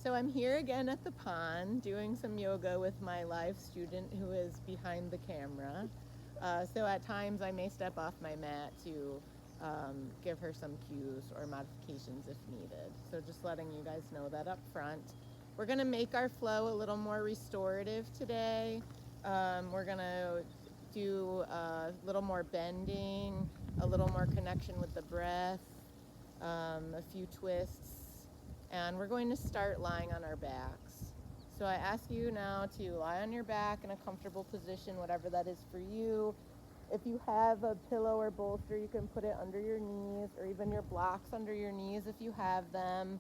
So I'm here again at the pond doing some yoga with my live student who is behind the camera. So at times I may step off my mat to give her some cues or modifications if needed. So just letting you guys know that up front. We're going to make our flow a little more restorative today. We're going to do a little more bending, a little more connection with the breath, a few twists, and we're going to start lying on our backs. So I ask you now to lie on your back in a comfortable position, whatever that is for you. If you have a pillow or bolster, you can put it under your knees, or even your blocks under your knees if you have them.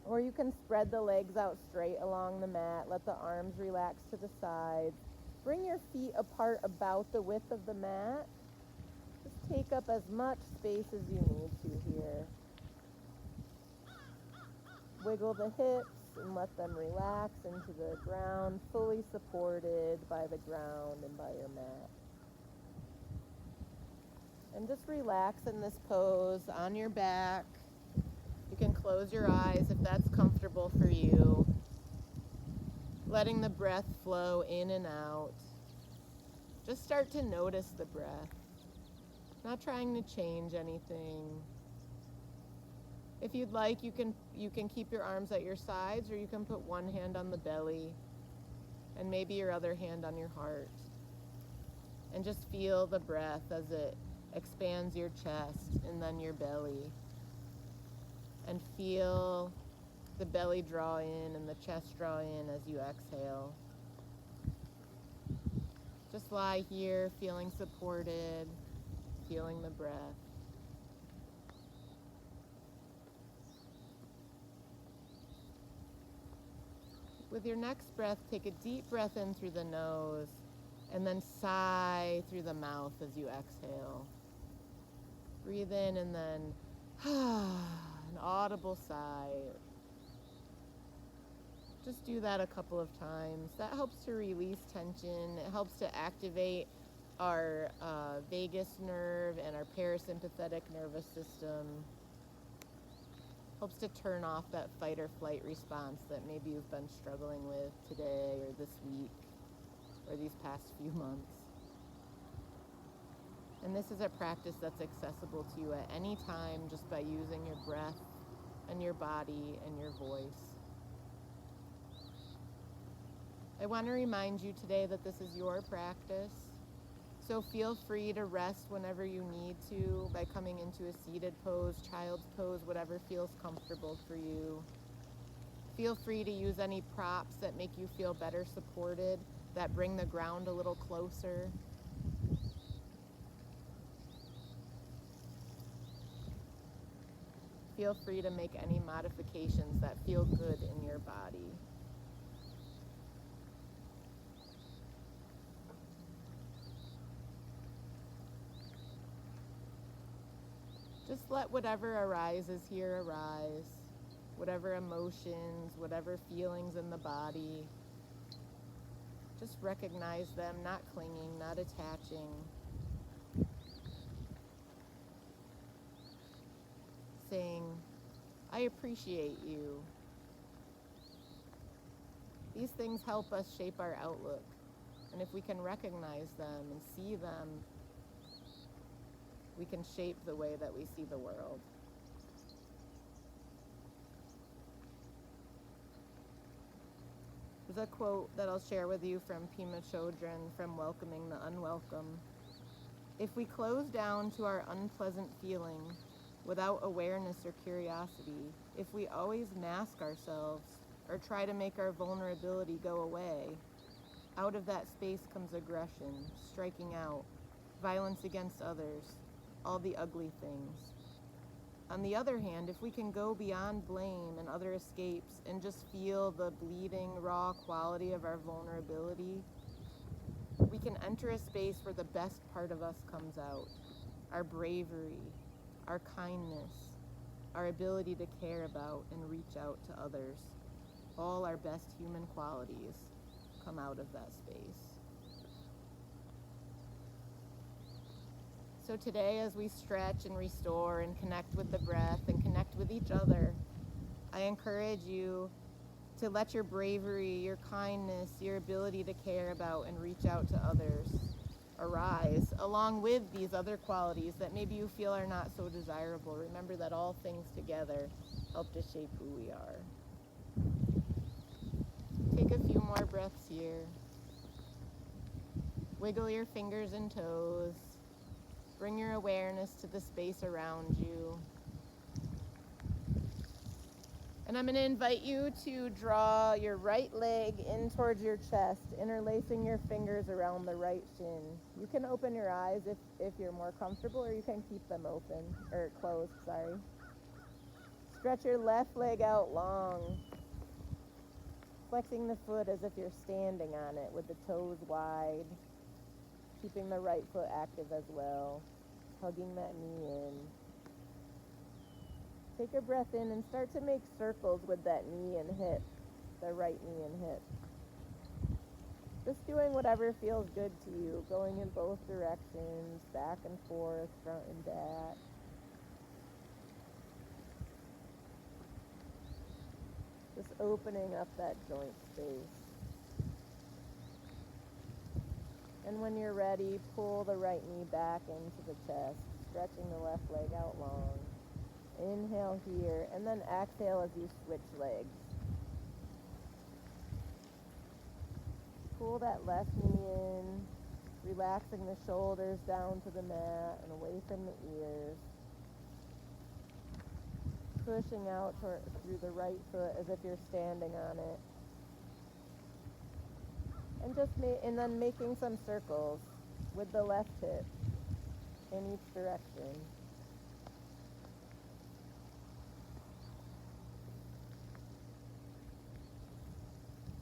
Or you can spread the legs out straight along the mat. Let the arms relax to the sides. Bring your feet apart about the width of the mat. Just take up as much space as you need to here. Wiggle the hips and let them relax into the ground, fully supported by the ground and by your mat. And just relax in this pose on your back. You can close your eyes if that's comfortable for you. Letting the breath flow in and out. Just start to notice the breath. Not trying to change anything. If you'd like, you can keep your arms at your sides, or you can put one hand on the belly and maybe your other hand on your heart. And just feel the breath as it expands your chest and then your belly. And feel the belly draw in and the chest draw in as you exhale. Just lie here, feeling supported, feeling the breath. With your next breath, take a deep breath in through the nose and then sigh through the mouth as you exhale. Breathe in and then an audible sigh. Just do that a couple of times. That helps to release tension. It helps to activate our vagus nerve and our parasympathetic nervous system. Helps to turn off that fight or flight response that maybe you've been struggling with today or this week or these past few months. And this is a practice that's accessible to you at any time just by using your breath and your body and your voice. I want to remind you today that this is your practice. So feel free to rest whenever you need to by coming into a seated pose, child's pose, whatever feels comfortable for you. Feel free to use any props that make you feel better supported, that bring the ground a little closer. Feel free to make any modifications that feel good in your body. Just let whatever arises here arise, whatever emotions, whatever feelings in the body. Just recognize them, not clinging, not attaching. Saying, I appreciate you. These things help us shape our outlook. And if we can recognize them and see them, we can shape the way that we see the world. There's a quote that I'll share with you from Pema Chodron from Welcoming the Unwelcome. If we close down to our unpleasant feeling without awareness or curiosity, if we always mask ourselves or try to make our vulnerability go away, out of that space comes aggression, striking out, violence against others, all the ugly things. On the other hand, if we can go beyond blame and other escapes and just feel the bleeding, raw quality of our vulnerability, we can enter a space where the best part of us comes out. Our bravery, our kindness, our ability to care about and reach out to others. All our best human qualities come out of that space. So today, as we stretch and restore and connect with the breath and connect with each other, I encourage you to let your bravery, your kindness, your ability to care about and reach out to others arise, along with these other qualities that maybe you feel are not so desirable. Remember that all things together help to shape who we are. Take a few more breaths here. Wiggle your fingers and toes. Bring your awareness to the space around you. And I'm going to invite you to draw your right leg in towards your chest, interlacing your fingers around the right shin. You can open your eyes if you're more comfortable, or you can keep them open, or closed, sorry. Stretch your left leg out long, flexing the foot as if you're standing on it with the toes wide, keeping the right foot active as well, hugging that knee in. Take a breath in and start to make circles with that knee and hip, the right knee and hip. Just doing whatever feels good to you, going in both directions, back and forth, front and back. Just opening up that joint space. And when you're ready, pull the right knee back into the chest, stretching the left leg out long. Inhale here, and then exhale as you switch legs. Pull that left knee in, relaxing the shoulders down to the mat and away from the ears. Pushing out through the right foot as if you're standing on it. And then making some circles with the left hip in each direction.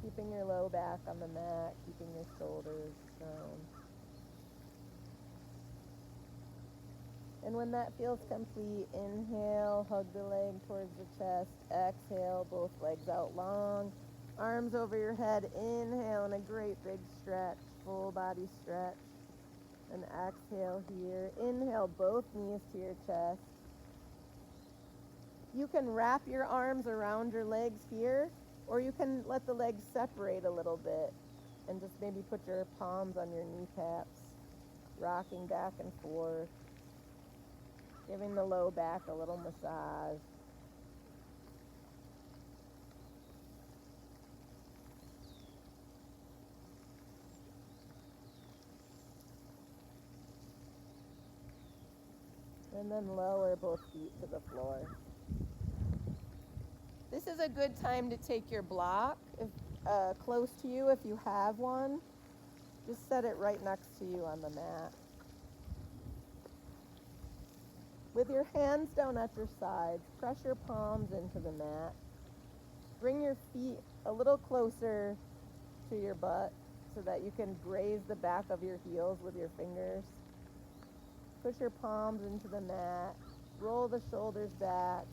Keeping your low back on the mat, keeping your shoulders down. And when that feels complete, inhale, hug the leg towards the chest. Exhale, both legs out long. Arms over your head. Inhale, and a great big stretch, full body stretch. And exhale here. Inhale, both knees to your chest. You can wrap your arms around your legs here, or you can let the legs separate a little bit and just maybe put your palms on your kneecaps, rocking back and forth, giving the low back a little massage. And then lower both feet to the floor. This is a good time to take your block close to you if you have one. Just set it right next to you on the mat. With your hands down at your sides, press your palms into the mat. Bring your feet a little closer to your butt so that you can graze the back of your heels with your fingers. Push your palms into the mat. Roll the shoulders back.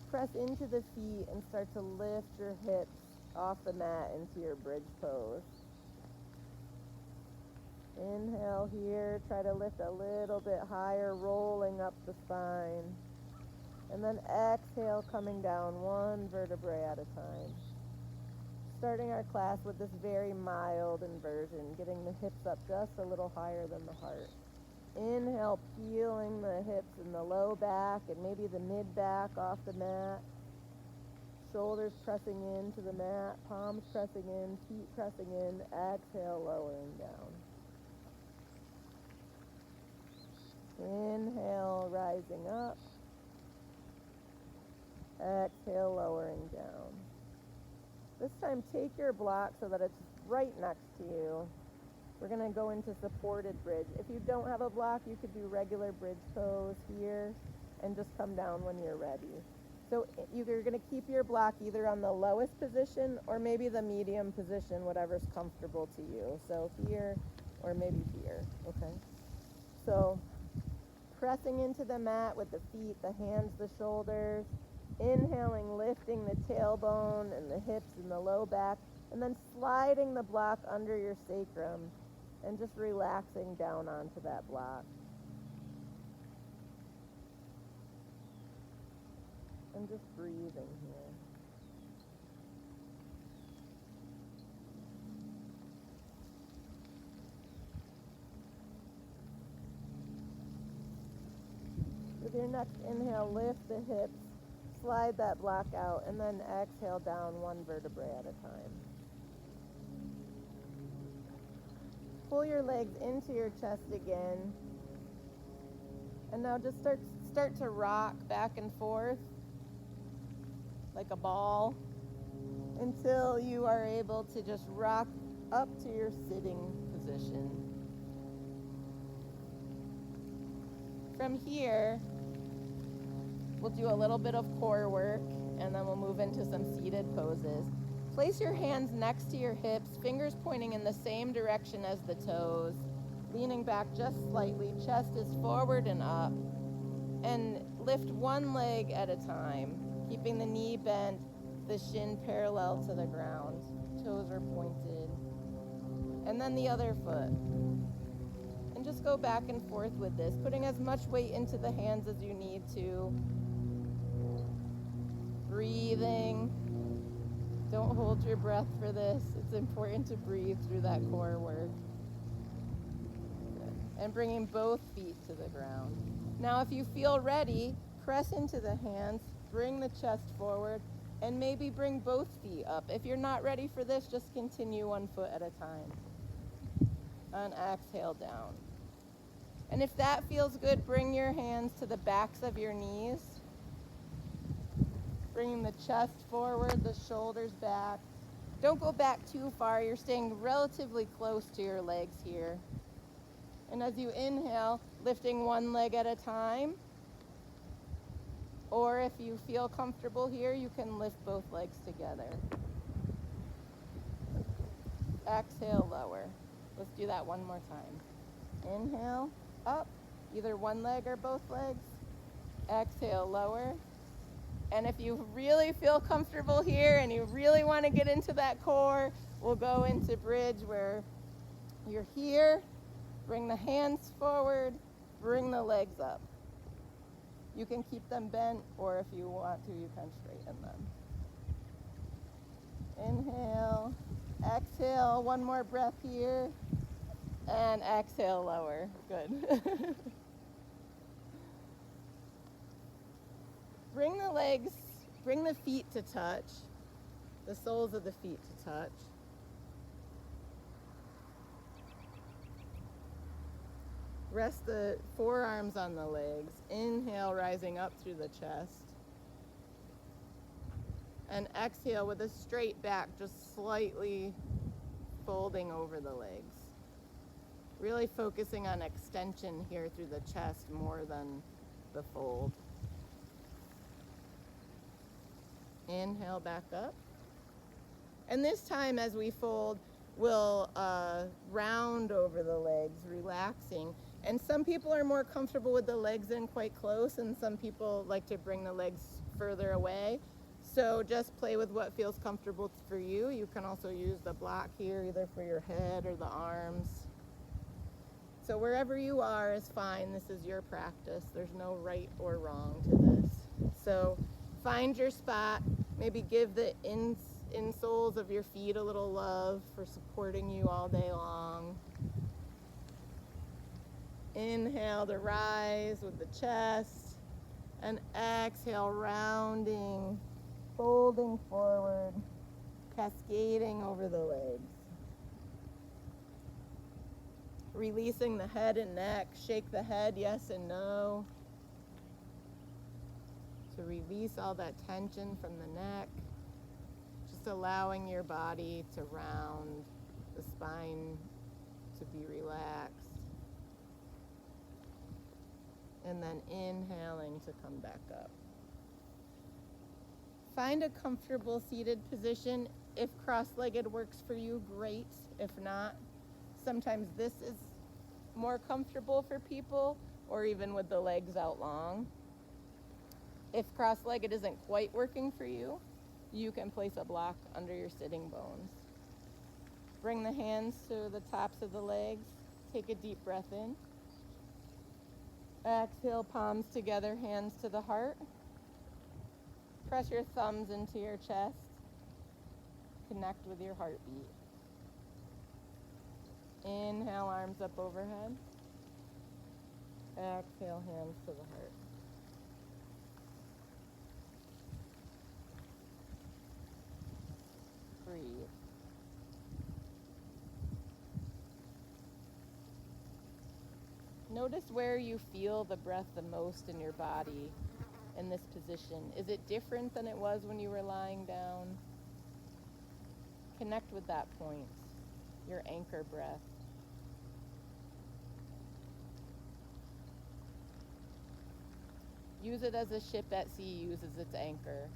Press into the feet and start to lift your hips off the mat into your bridge pose. Inhale here, try to lift a little bit higher, rolling up the spine. And then exhale, coming down one vertebrae at a time. Starting our class with this very mild inversion, getting the hips up just a little higher than the heart. Inhale, peeling the hips and the low back and maybe the mid back off the mat. Shoulders pressing into the mat, palms pressing in, feet pressing in. Exhale, lowering down. Inhale, rising up. Exhale, lowering down. This time, take your block so that it's right next to you. We're going to go into supported bridge. If you don't have a block, you could do regular bridge pose here and just come down when you're ready. So you're going to keep your block either on the lowest position or maybe the medium position, whatever's comfortable to you. So here or maybe here, okay? So pressing into the mat with the feet, the hands, the shoulders. Inhaling, lifting the tailbone and the hips and the low back. And then sliding the block under your sacrum and just relaxing down onto that block. And just breathing here. your next inhale, lift the hips, slide that block out, and then exhale down one vertebrae at a time. Pull your legs into your chest again. And now just start to rock back and forth like a ball until you are able to just rock up to your sitting position. From here, we'll do a little bit of core work, and then we'll move into some seated poses. Place your hands next to your hips, fingers pointing in the same direction as the toes, leaning back just slightly, chest is forward and up, and lift one leg at a time, keeping the knee bent, the shin parallel to the ground, toes are pointed, and then the other foot. And just go back and forth with this, putting as much weight into the hands as you need to. Breathing. Don't hold your breath for this. It's important to breathe through that core work. Good. And bringing both feet to the ground. Now, if you feel ready, press into the hands, bring the chest forward, and maybe bring both feet up. If you're not ready for this, just continue one foot at a time. And exhale down. And if that feels good, bring your hands to the backs of your knees. Bringing the chest forward, the shoulders back. Don't go back too far. You're staying relatively close to your legs here. And as you inhale, lifting one leg at a time. Or if you feel comfortable here, you can lift both legs together. Exhale, lower. Let's do that one more time. Inhale, up, either one leg or both legs. Exhale, lower. And if you really feel comfortable here and you really want to get into that core, we'll go into bridge where you're here, bring the hands forward, bring the legs up. You can keep them bent, or if you want to, you can straighten them. Inhale, exhale, one more breath here, and exhale, lower. Good. Bring the feet to touch, the soles of the feet to touch. Rest the forearms on the legs. Inhale, rising up through the chest. And exhale with a straight back, just slightly folding over the legs. Really focusing on extension here through the chest more than the fold. Inhale back up. And this time as we fold, we'll round over the legs, relaxing. And some people are more comfortable with the legs in quite close, and some people like to bring the legs further away. So just play with what feels comfortable for you. You can also use the block here, either for your head or the arms. So wherever you are is fine. This is your practice. There's no right or wrong to this. So find your spot. Maybe give the insoles of your feet a little love for supporting you all day long. Inhale to rise with the chest, and exhale, rounding, folding forward, cascading over the legs. Releasing the head and neck, shake the head, yes and no. To release all that tension from the neck, just allowing your body to round, the spine to be relaxed. And then inhaling to come back up. Find a comfortable seated position. If cross-legged works for you, great. If not, sometimes this is more comfortable for people, or even with the legs out long. If cross-legged isn't quite working for you, you can place a block under your sitting bones. Bring the hands to the tops of the legs. Take a deep breath in. Exhale, palms together, hands to the heart. Press your thumbs into your chest. Connect with your heartbeat. Inhale, arms up overhead. Exhale, hands to the heart. Notice where you feel the breath the most in your body in this position. Is it different than it was when you were lying down? Connect with that point, your anchor breath. Use it as a ship at sea uses its anchor.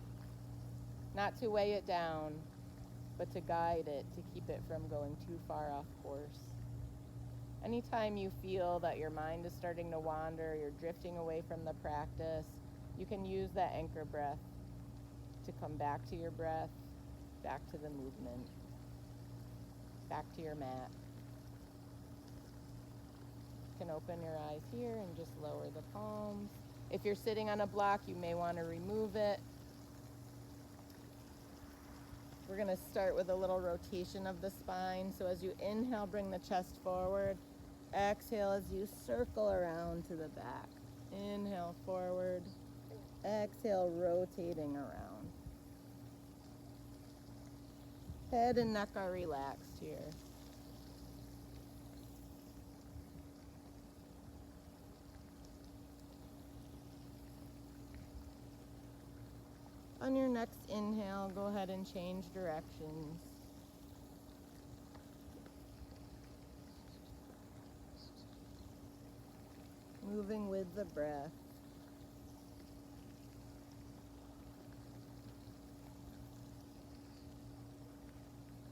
Not to weigh it down, but to guide it, to keep it from going too far off course. Anytime you feel that your mind is starting to wander, you're drifting away from the practice, you can use that anchor breath to come back to your breath, back to the movement, back to your mat. You can open your eyes here and just lower the palms. If you're sitting on a block, you may want to remove it. We're going to start with a little rotation of the spine. So as you inhale, bring the chest forward. Exhale as you circle around to the back. Inhale forward. Exhale, rotating around. Head and neck are relaxed here. On your next inhale, go ahead and change directions. Moving with the breath.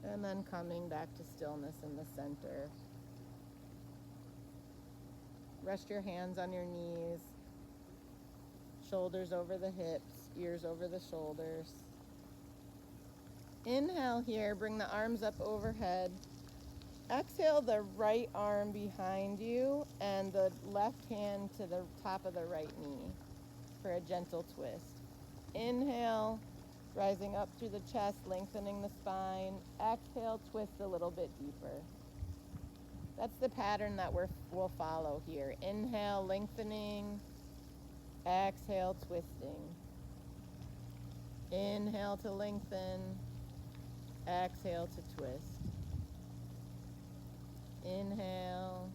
And then coming back to stillness in the center. Rest your hands on your knees, shoulders over the hips, ears over the shoulders. Inhale here, bring the arms up overhead. Exhale the right arm behind you and the left hand to the top of the right knee for a gentle twist. Inhale, rising up through the chest, lengthening the spine. Exhale, twist a little bit deeper. That's the pattern that we'll follow here. Inhale, lengthening. Exhale, twisting. Inhale to lengthen. Exhale to twist. Inhale.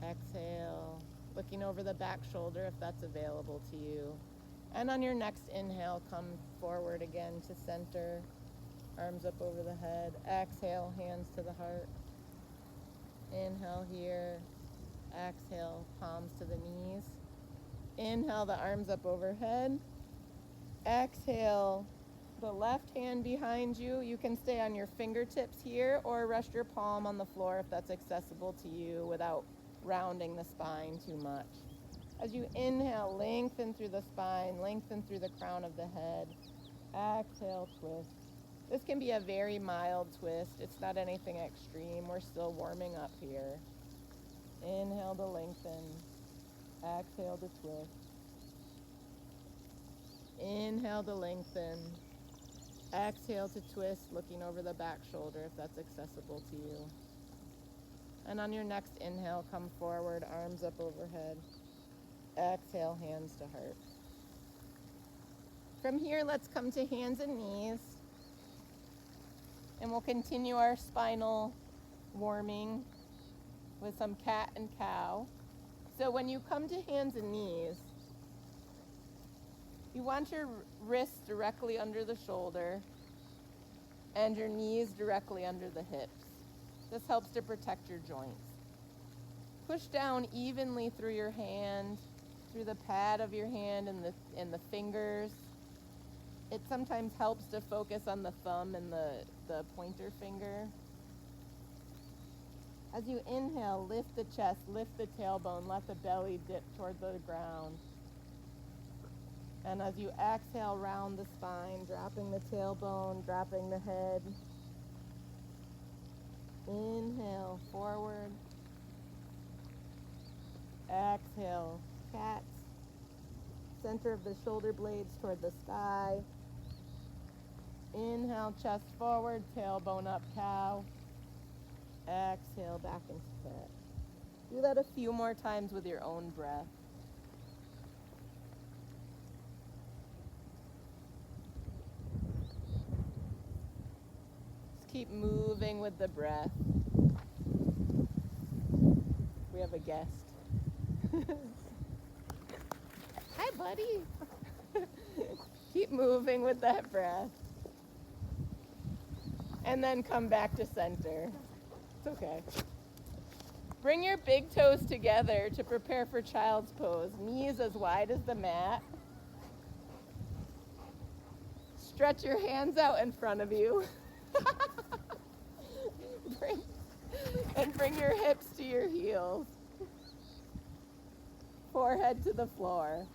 Exhale. Looking over the back shoulder if that's available to you. And on your next inhale, come forward again to center. Arms up over the head. Exhale, hands to the heart. Inhale here. Exhale, palms to the knees. Inhale, the arms up overhead. Exhale, the left hand behind you. You can stay on your fingertips here or rest your palm on the floor if that's accessible to you without rounding the spine too much. As you inhale, lengthen through the spine, lengthen through the crown of the head. Exhale, twist. This can be a very mild twist. It's not anything extreme. We're still warming up here. Inhale to lengthen. Exhale to twist. Inhale to lengthen. Exhale to twist, looking over the back shoulder if that's accessible to you. And on your next inhale, come forward, arms up overhead. Exhale, hands to heart. From here, let's come to hands and knees. And we'll continue our spinal warming with some cat and cow. So when you come to hands and knees, you want your wrists directly under the shoulder and your knees directly under the hips. This helps to protect your joints. Push down evenly through your hand, through the pad of your hand and the fingers. It sometimes helps to focus on the thumb and the pointer finger. As you inhale, lift the chest, lift the tailbone, let the belly dip toward the ground. And as you exhale, round the spine, dropping the tailbone, dropping the head. Inhale, forward. Exhale, cat. Center of the shoulder blades toward the sky. Inhale, chest forward, tailbone up, cow. Exhale, back into cat. Do that a few more times with your own breath. Just keep moving with the breath. We have a guest. Hi, buddy. Keep moving with that breath. And then come back to center. It's okay. Bring your big toes together to prepare for child's pose. Knees as wide as the mat. Stretch your hands out in front of you. Bring your hips to your heels. Forehead to the floor.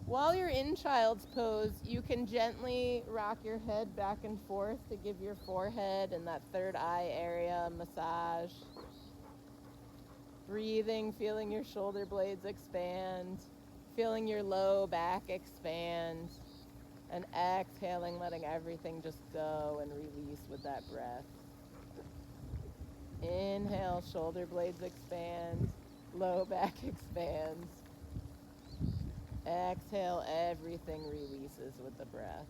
While you're in child's pose, you can gently rock your head back and forth to give your forehead and that third eye area a massage. Breathing, feeling your shoulder blades expand, feeling your low back expand, and exhaling, letting everything just go and release with that breath. Inhale, shoulder blades expand, low back expands. Exhale, everything releases with the breath.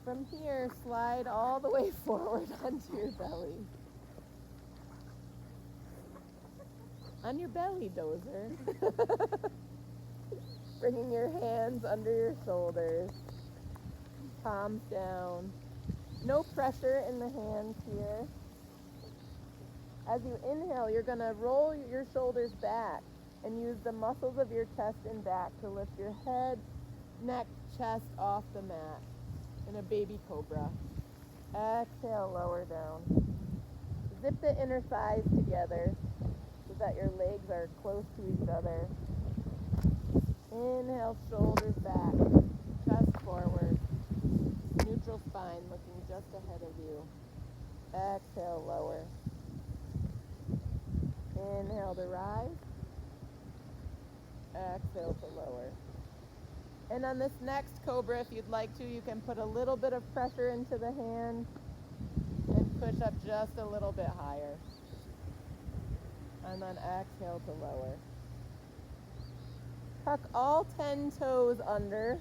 From here, slide all the way forward onto your belly. On your belly, dozer. Bringing your hands under your shoulders, palms down. No pressure in the hands here. As you inhale, you're going to roll your shoulders back and use the muscles of your chest and back to lift your head, neck, chest off the mat in a baby cobra. Exhale, lower down. Zip the inner thighs together so that your legs are close to each other. Inhale, shoulders back, chest forward, neutral spine looking just ahead of you. Exhale, lower. Inhale to rise. Exhale to lower. And on this next cobra, if you'd like to, you can put a little bit of pressure into the hand and push up just a little bit higher. And then exhale to lower. Tuck all 10 toes under.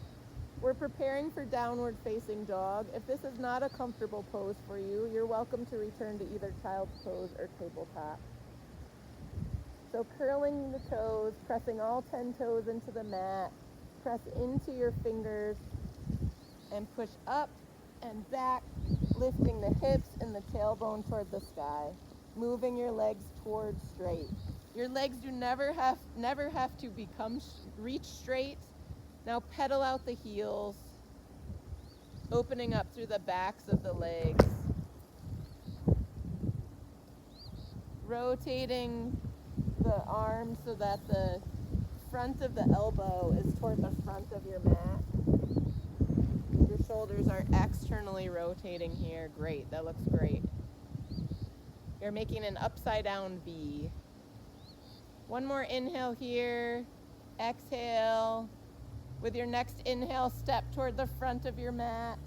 We're preparing for downward facing dog. If this is not a comfortable pose for you, you're welcome to return to either child's pose or tabletop. So curling the toes, pressing all 10 toes into the mat, press into your fingers and push up and back, lifting the hips and the tailbone toward the sky, moving your legs towards straight. Your legs do never have to reach straight. Now pedal out the heels, opening up through the backs of the legs. Rotating the arms so that the front of the elbow is toward the front of your mat. Your shoulders are externally rotating here. Great, that looks great. You're making an upside down V. One more inhale here. Exhale. With your next inhale, step toward the front of your mat,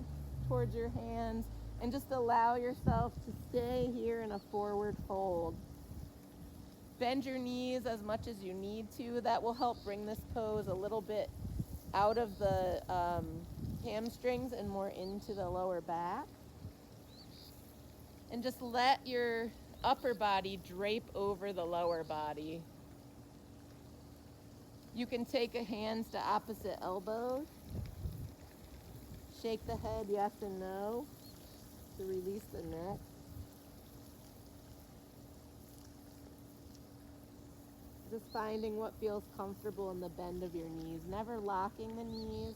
towards your hands, and just allow yourself to stay here in a forward fold. Bend your knees as much as you need to. That will help bring this pose a little bit out of the hamstrings and more into the lower back. And just let your upper body drape over the lower body. You can take a hands to opposite elbows. Shake the head yes and no to release the neck. Just finding what feels comfortable in the bend of your knees. Never locking the knees,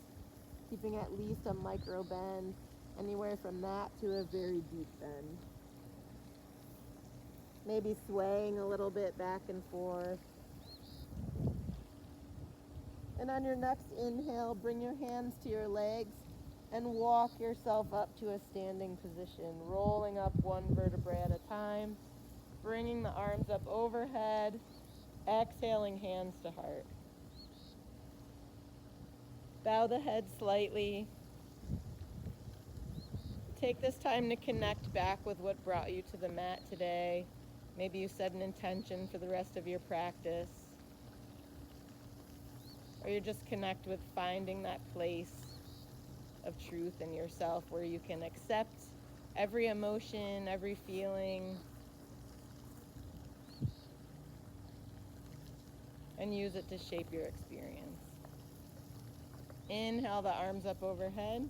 keeping at least a micro bend, anywhere from that to a very deep bend. Maybe swaying a little bit back and forth. And on your next inhale, bring your hands to your legs and walk yourself up to a standing position, rolling up one vertebrae at a time, bringing the arms up overhead, exhaling hands to heart. Bow the head slightly. Take this time to connect back with what brought you to the mat today. Maybe you set an intention for the rest of your practice. Or you just connect with finding that place of truth in yourself where you can accept every emotion, every feeling, and use it to shape your experience. Inhale the arms up overhead.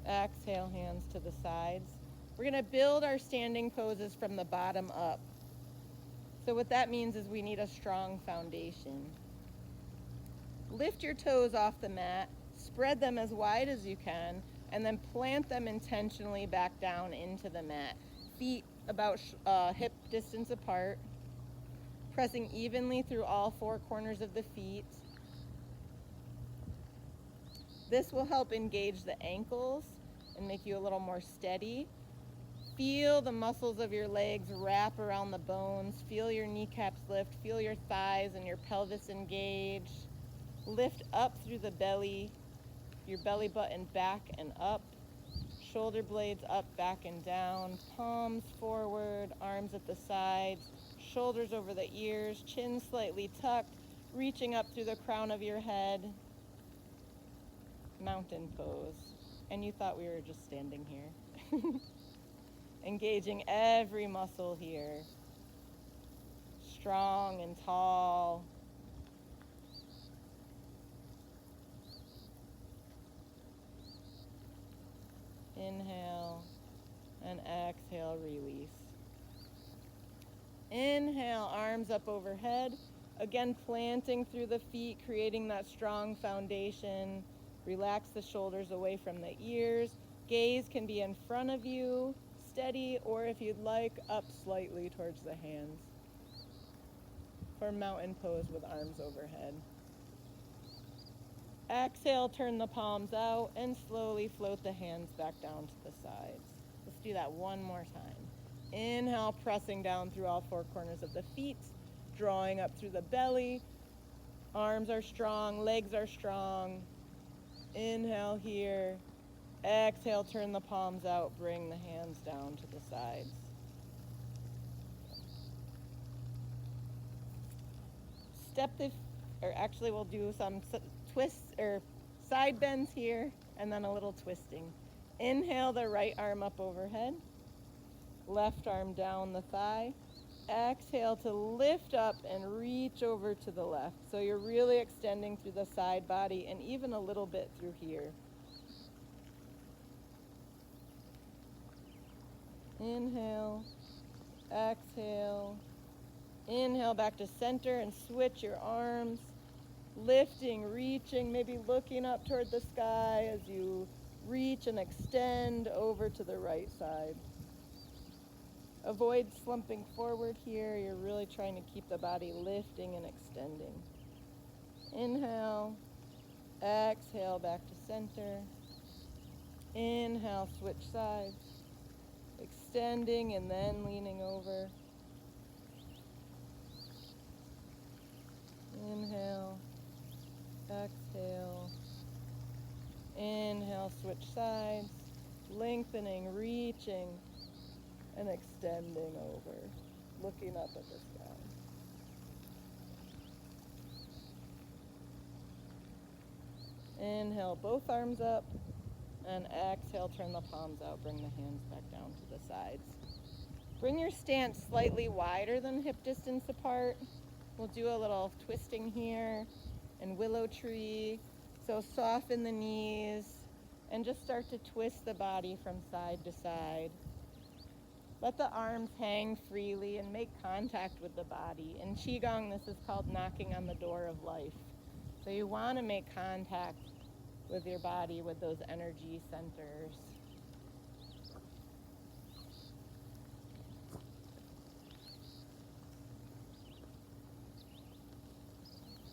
Exhale, hands to the sides. We're going to build our standing poses from the bottom up. So what that means is we need a strong foundation. Lift your toes off the mat, spread them as wide as you can, and then plant them intentionally back down into the mat. Feet about hip distance apart, pressing evenly through all four corners of the feet. This will help engage the ankles and make you a little more steady. Feel the muscles of your legs wrap around the bones. Feel your kneecaps lift. Feel your thighs and your pelvis engage. Lift up through the belly, your belly button back and up. Shoulder blades up, back and down. Palms forward, arms at the sides. Shoulders over the ears, chin slightly tucked, reaching up through the crown of your head. Mountain pose. And you thought we were just standing here. Engaging every muscle here. Strong and tall. Inhale and exhale, release. Inhale, arms up overhead. Again, planting through the feet, creating that strong foundation. Relax the shoulders away from the ears. Gaze can be in front of you, steady, or if you'd like, up slightly towards the hands. For mountain pose with arms overhead. Exhale, turn the palms out and slowly float the hands back down to the sides. Let's do that one more time. Inhale, pressing down through all four corners of the feet, drawing up through the belly. Arms are strong, legs are strong. Inhale here. Exhale, turn the palms out, bring the hands down to the sides. We'll do some twists or side bends here, and then a little twisting. Inhale the right arm up overhead, left arm down the thigh. Exhale to lift up and reach over to the left. So you're really extending through the side body and even a little bit through here. Inhale, exhale. Inhale back to center and switch your arms. Lifting, reaching, maybe looking up toward the sky as you reach and extend over to the right side. Avoid slumping forward here. You're really trying to keep the body lifting and extending. Inhale, exhale back to center. Inhale, switch sides. Extending and then leaning over. Inhale, exhale. Inhale, switch sides. Lengthening, reaching, and extending over. Looking up at the sky. Inhale, both arms up. And exhale, turn the palms out. Bring the hands back down to the sides. Bring your stance slightly wider than hip distance apart. We'll do a little twisting here and willow tree. So soften the knees and just start to twist the body from side to side. Let the arms hang freely and make contact with the body. In Qigong, this is called knocking on the door of life. So you want to make contact with your body, with those energy centers.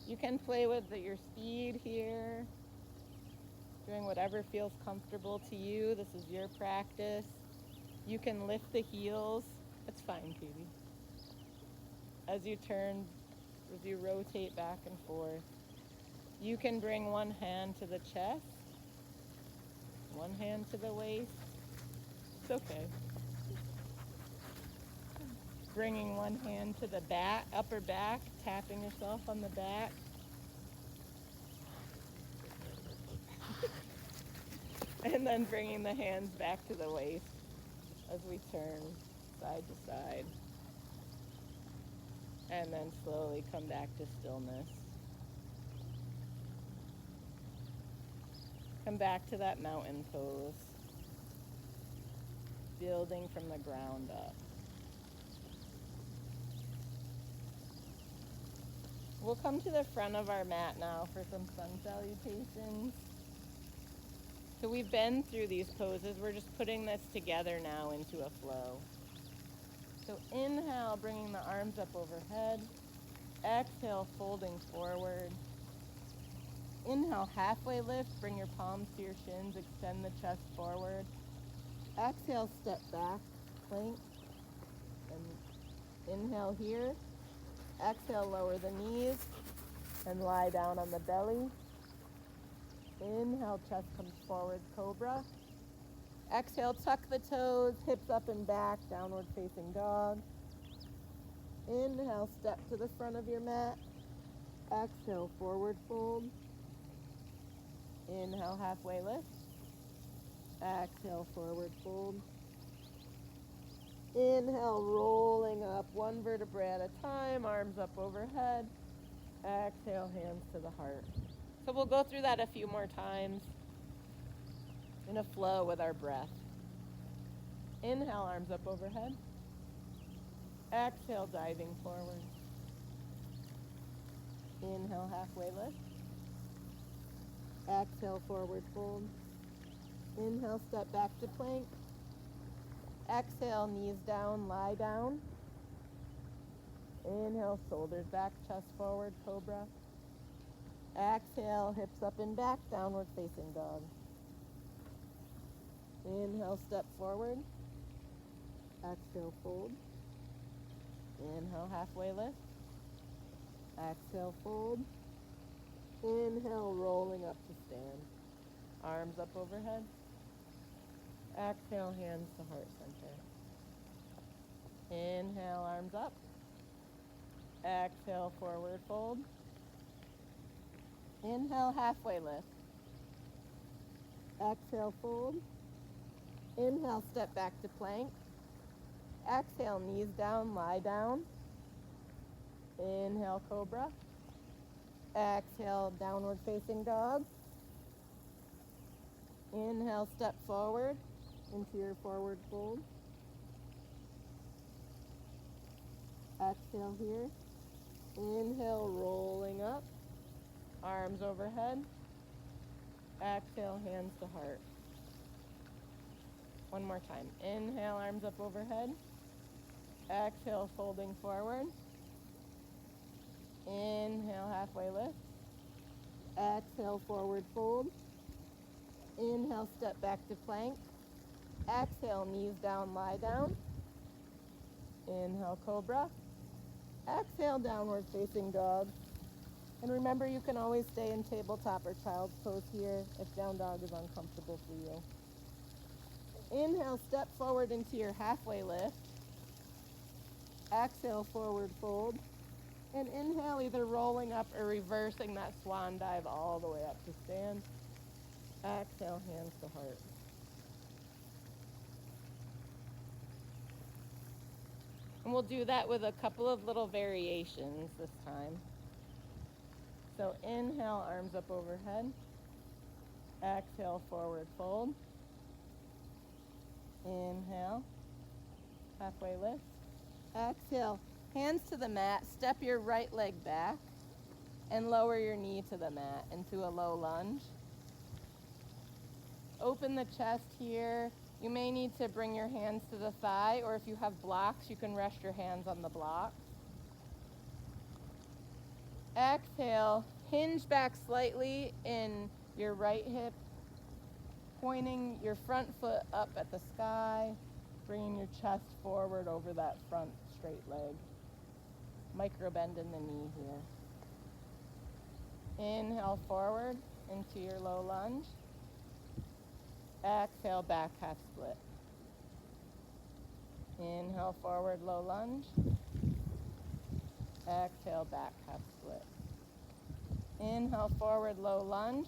You can play with your speed here, doing whatever feels comfortable to you. This is your practice. You can lift the heels. It's fine, Katie. As you turn, as you rotate back and forth. You can bring one hand to the chest, one hand to the waist. It's okay. Bringing one hand to the back, upper back, tapping yourself on the back. And then bringing the hands back to the waist as we turn side to side. And then slowly come back to stillness. Come back to that mountain pose, building from the ground up. We'll come to the front of our mat now for some sun salutations. So we've been through these poses. We're just putting this together now into a flow. So inhale, bringing the arms up overhead. Exhale, folding forward. Inhale, halfway lift. Bring your palms to your shins. Extend the chest forward. Exhale, step back, plank. And inhale here. Exhale, lower the knees and lie down on the belly. Inhale, chest comes forward, cobra. Exhale, tuck the toes, hips up and back, downward facing dog. Inhale, step to the front of your mat. Exhale, forward fold. Inhale, halfway lift. Exhale, forward fold. Inhale, rolling up one vertebrae at a time, arms up overhead. Exhale, hands to the heart. So we'll go through that a few more times in a flow with our breath. Inhale, arms up overhead. Exhale, diving forward. Inhale, halfway lift. Exhale, forward fold. Inhale, step back to plank. Exhale, knees down, lie down. Inhale, shoulders back, chest forward, cobra. Exhale, hips up and back, downward facing dog. Inhale, step forward. Exhale, fold. Inhale, halfway lift. Exhale, fold. Inhale, rolling up to stand. Arms up overhead. Exhale, hands to heart center. Inhale, arms up. Exhale, forward fold. Inhale, halfway lift. Exhale, fold. Inhale, step back to plank. Exhale, knees down, lie down. Inhale, cobra. Exhale, downward facing dog. Inhale, step forward into your forward fold. Exhale here. Inhale, rolling up. Arms overhead. Exhale, hands to heart. One more time. Inhale, arms up overhead. Exhale, folding forward. Inhale, halfway lift. Exhale, forward fold. Inhale, step back to plank. Exhale, knees down, lie down. Inhale, cobra. Exhale, downward facing dog. And remember, you can always stay in tabletop or child's pose here if down dog is uncomfortable for you. Inhale, step forward into your halfway lift. Exhale, forward fold. And inhale, either rolling up or reversing that swan dive all the way up to stand. Exhale, hands to heart. And we'll do that with a couple of little variations this time. So inhale, arms up overhead. Exhale, forward fold. Inhale, halfway lift. Exhale, hands to the mat. Step your right leg back and lower your knee to the mat into a low lunge. Open the chest here. You may need to bring your hands to the thigh, or if you have blocks, you can rest your hands on the blocks. Exhale, hinge back slightly in your right hip, pointing your front foot up at the sky, bringing your chest forward over that front straight leg. Micro bend in the knee here. Inhale forward into your low lunge. Exhale, back half split. Inhale forward, low lunge. Exhale, back half split. Inhale forward, low lunge.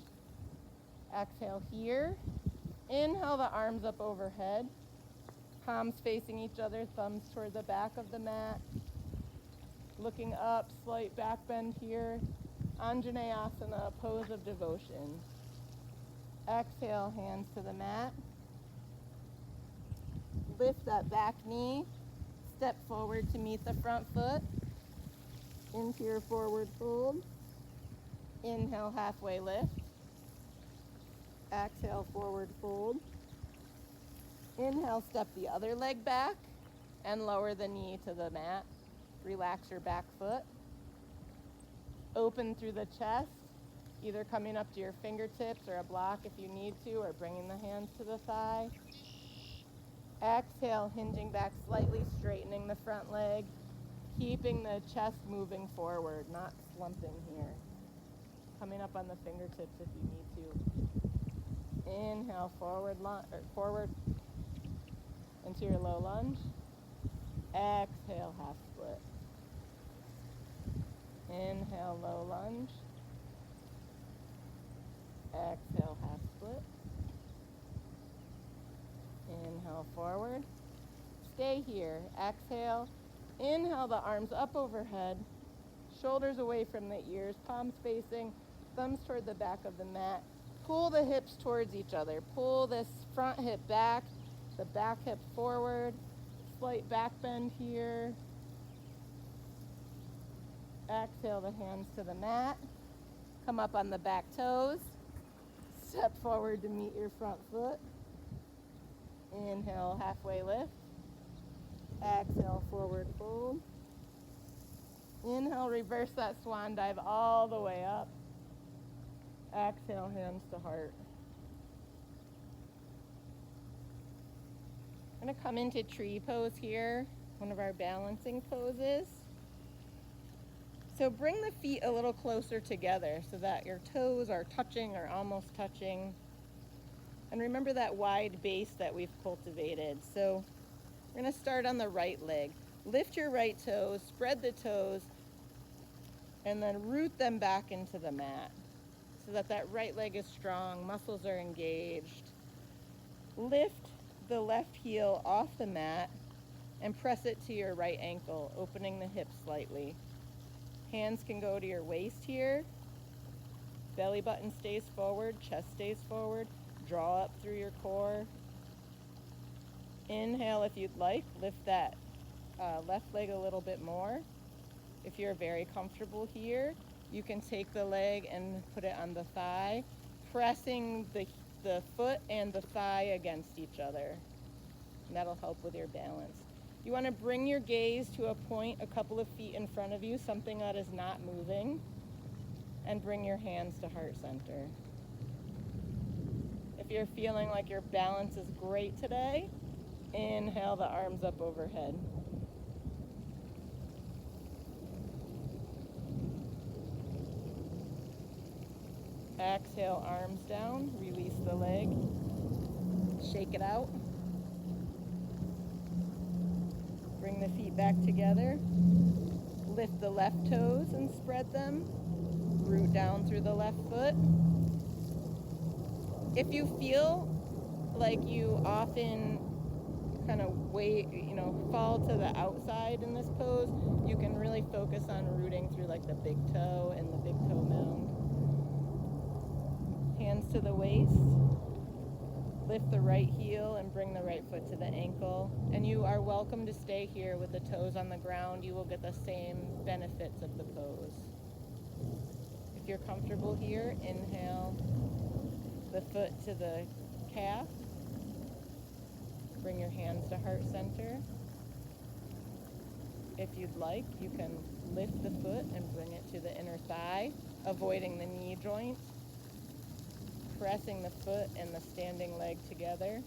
Exhale here. Inhale the arms up overhead. Palms facing each other, thumbs toward the back of the mat. Looking up, slight back bend here. Anjaneyasana, pose of devotion. Exhale, hands to the mat. Lift that back knee. Step forward to meet the front foot. Into your forward fold. Inhale, halfway lift. Exhale, forward fold. Inhale, step the other leg back and lower the knee to the mat. Relax your back foot. Open through the chest, either coming up to your fingertips or a block if you need to, or bringing the hands to the thigh. Exhale, hinging back slightly, straightening the front leg, keeping the chest moving forward, not slumping here. Coming up on the fingertips if you need to. Inhale, forward into your low lunge. Exhale, half split. Inhale, low lunge. Exhale, half split. Inhale, forward. Stay here. Exhale. Inhale the arms up overhead. Shoulders away from the ears. Palms facing. Thumbs toward the back of the mat. Pull the hips towards each other. Pull this front hip back. The back hip forward. Slight back bend here. Exhale the hands to the mat. Come up on the back toes. Step forward to meet your front foot. Inhale, halfway lift. Exhale, forward fold. Inhale, reverse that swan dive all the way up. Exhale, hands to heart. I'm going to come into tree pose here, one of our balancing poses. So bring the feet a little closer together so that your toes are touching or almost touching. And remember that wide base that we've cultivated. So we're going to start on the right leg. Lift your right toes, spread the toes, and then root them back into the mat so that that right leg is strong, muscles are engaged. Lift the left heel off the mat and press it to your right ankle, opening the hips slightly. Hands can go to your waist here. Belly button stays forward, chest stays forward. Draw up through your core. Inhale if you'd like. Lift that left leg a little bit more. If you're very comfortable here, you can take the leg and put it on the thigh, pressing the foot and the thigh against each other. And that'll help with your balance. You want to bring your gaze to a point a couple of feet in front of you, something that is not moving, and bring your hands to heart center. If you're feeling like your balance is great today, inhale the arms up overhead. Exhale, arms down, release the leg, shake it out. Bring the feet back together. Lift the left toes and spread them. Root down through the left foot. If you feel like you often kind of fall to the outside in this pose, you can really focus on rooting through like the big toe and the big toe mound. Hands to the waist. Lift the right heel and bring the right foot to the ankle. And you are welcome to stay here with the toes on the ground. You will get the same benefits of the pose. If you're comfortable here, inhale the foot to the calf. Bring your hands to heart center. If you'd like, you can lift the foot and bring it to the inner thigh, avoiding the knee joint. Pressing the foot and the standing leg together.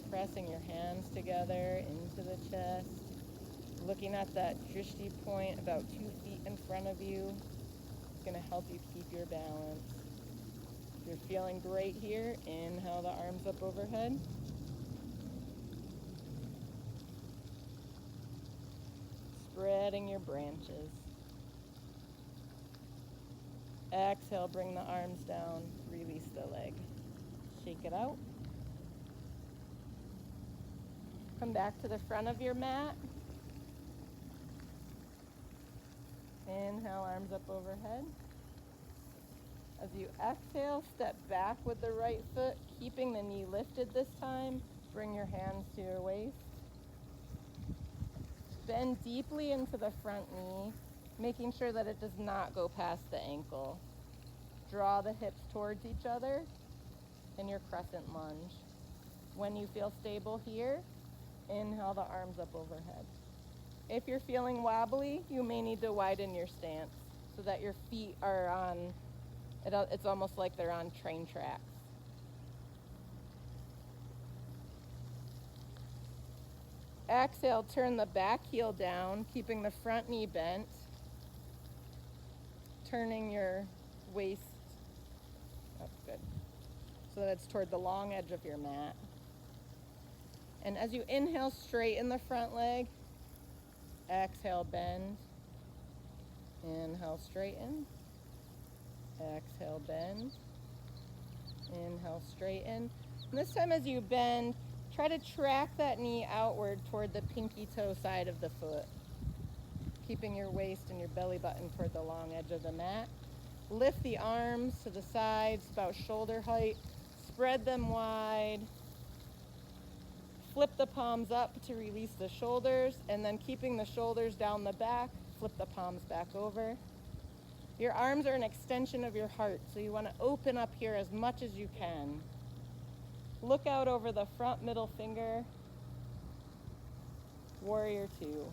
Pressing your hands together into the chest. Looking at that drishti point about 2 feet in front of you. It's going to help you keep your balance. If you're feeling great here, inhale the arms up overhead. Spreading your branches. Exhale, bring the arms down, release the leg. shake it out. Come back to the front of your mat. Inhale, arms up overhead. As you exhale, step back with the right foot, keeping the knee lifted this time. Bring your hands to your waist. Bend deeply into the front knee, making sure that it does not go past the ankle. Draw the hips towards each other in your crescent lunge. When you feel stable here, inhale the arms up overhead. If you're feeling wobbly, you may need to widen your stance so that your feet are on, it's almost like they're on train tracks. Exhale, turn the back heel down, keeping the front knee bent, turning your waist, that's good, so that it's toward the long edge of your mat. And as you inhale, straighten the front leg. Exhale, bend. Inhale, straighten. Exhale, bend. Inhale, straighten. And this time as you bend, try to track that knee outward toward the pinky toe side of the foot, keeping your waist and your belly button toward the long edge of the mat. Lift the arms to the sides, about shoulder height. Spread them wide. Flip the palms up to release the shoulders, and then keeping the shoulders down the back, flip the palms back over. Your arms are an extension of your heart, so you want to open up here as much as you can. Look out over the front middle finger. Warrior two.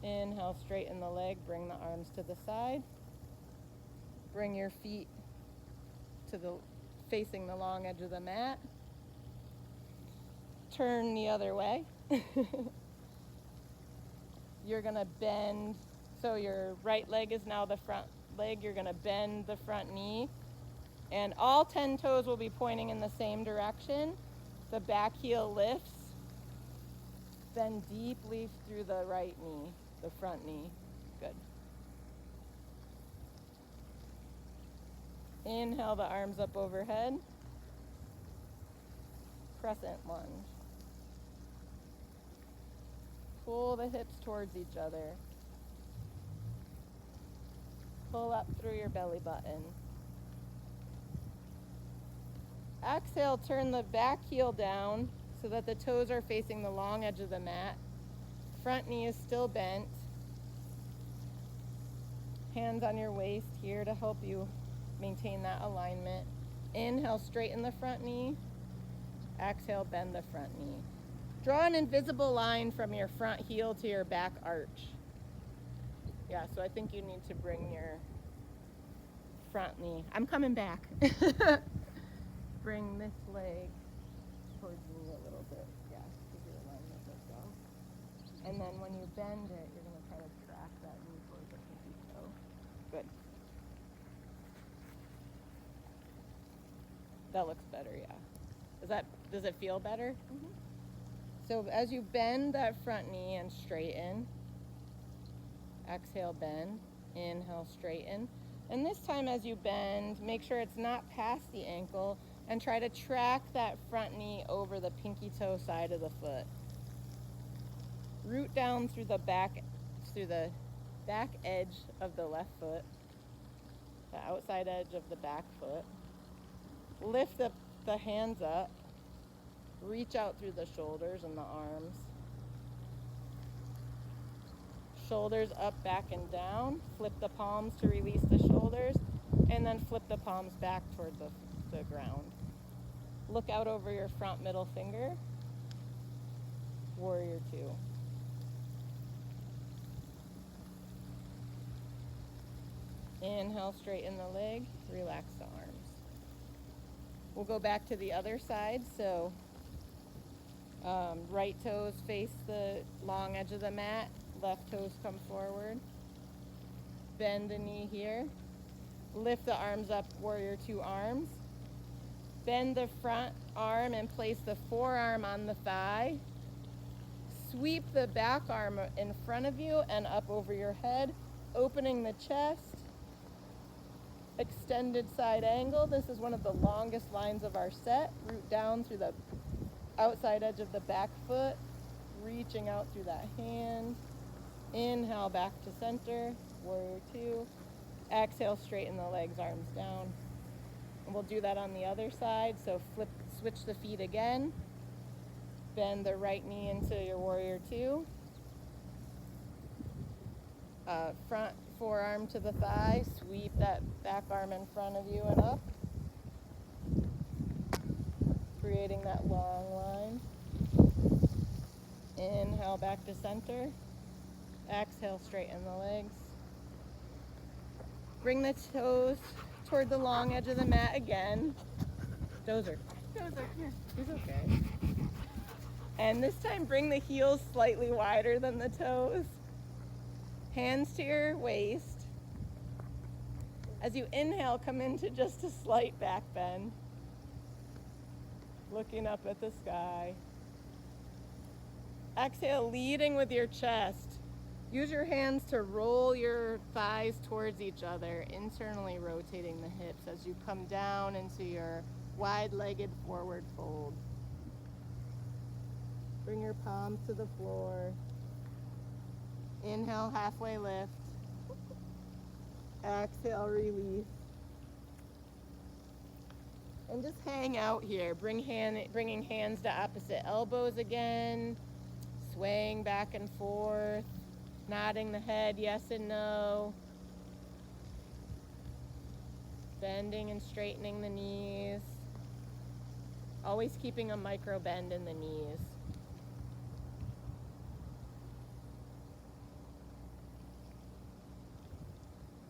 Inhale, straighten the leg, bring the arms to the side. Bring your feet to the facing the long edge of the mat. Turn the other way. You're gonna bend, so your right leg is now the front leg. You're gonna bend the front knee, and all 10 toes will be pointing in the same direction. The back heel lifts. Bend deeply through the right knee, the front knee. Good. Inhale the arms up overhead. Crescent lunge. Pull the hips towards each other. Pull up through your belly button. Exhale, turn the back heel down so that the toes are facing the long edge of the mat. Front knee is still bent. Hands on your waist here to help you maintain that alignment. Inhale, straighten the front knee. Exhale, bend the front knee. Draw an invisible line from your front heel to your back arch. Yeah, so I think you need to bring your front knee. I'm coming back. Bring this leg towards me a little bit. Yeah, give your alignment as well. And then when you bend it, you're going to try to track that knee towards the pinky toe. Good. That looks better, yeah. Does it feel better? Mm-hmm. So as you bend that front knee and straighten, exhale, bend, inhale, straighten. And this time as you bend, make sure it's not past the ankle, and try to track that front knee over the pinky toe side of the foot. Root down through the back edge of the left foot, the outside edge of the back foot. Lift the hands up. Reach out through the shoulders and the arms. Shoulders up, back, and down. Flip the palms to release the shoulders, and then flip the palms back toward the ground. Look out over your front middle finger. Warrior two. Inhale, straighten the leg, relax the arms. We'll go back to the other side. So right toes face the long edge of the mat, left toes come forward. Bend the knee here. Lift the arms up, warrior two arms. Bend the front arm and place the forearm on the thigh. Sweep the back arm in front of you and up over your head, opening the chest. Extended side angle. This is one of the longest lines of our set. Root down through the outside edge of the back foot, reaching out through that hand. Inhale, back to center, warrior two. Exhale, straighten the legs, arms down. And we'll do that on the other side. So switch the feet again. Bend the right knee into your warrior two. Front forearm to the thigh, sweep that back arm in front of you and up, creating that long line. Inhale, back to center. Exhale, straighten the legs. Bring the toes toward the long edge of the mat again. Dozer, here. He's okay. And this time, bring the heels slightly wider than the toes. Hands to your waist. As you inhale, come into just a slight back bend. Looking up at the sky. Exhale, leading with your chest. Use your hands to roll your thighs towards each other, internally rotating the hips as you come down into your wide-legged forward fold. Bring your palms to the floor. Inhale, halfway lift. Exhale, release. And just hang out here. Bringing hands to opposite elbows again. Swaying back and forth. Nodding the head, yes and no. Bending and straightening the knees. Always keeping a micro bend in the knees.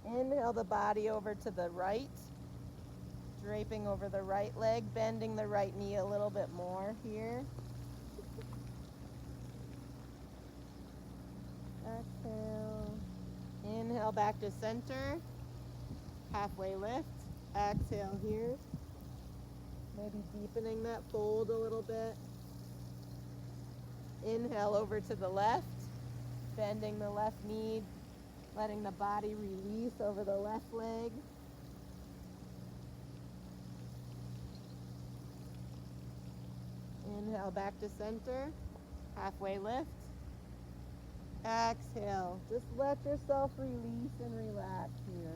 Inhale the body over to the right, draping over the right leg, bending the right knee a little bit more here. Exhale. Inhale back to center, halfway lift. Exhale here. Maybe deepening that fold a little bit. Inhale over to the left, bending the left knee, letting the body release over the left leg. Inhale back to center, halfway lift. Exhale, just let yourself release and relax here.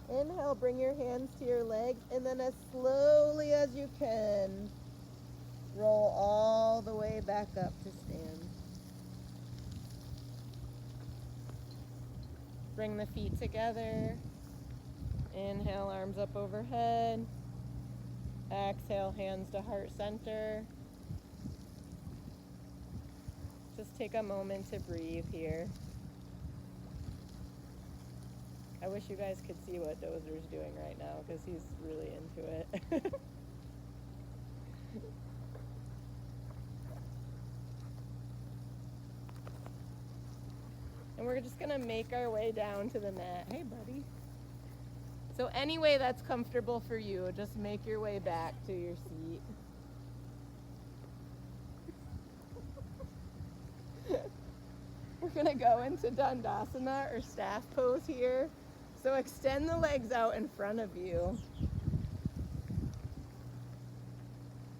Inhale, bring your hands to your legs, and then as slowly as you can, roll all the way back up to stand. Bring the feet together. Inhale, arms up overhead. Exhale, hands to heart center. Just take a moment to breathe here. I wish you guys could see what Dozer's doing right now because he's really into it. And we're just gonna make our way down to the mat. Hey, buddy. So any way that's comfortable for you, just make your way back to your seat. We're gonna go into Dandasana or staff pose here. So extend the legs out in front of you.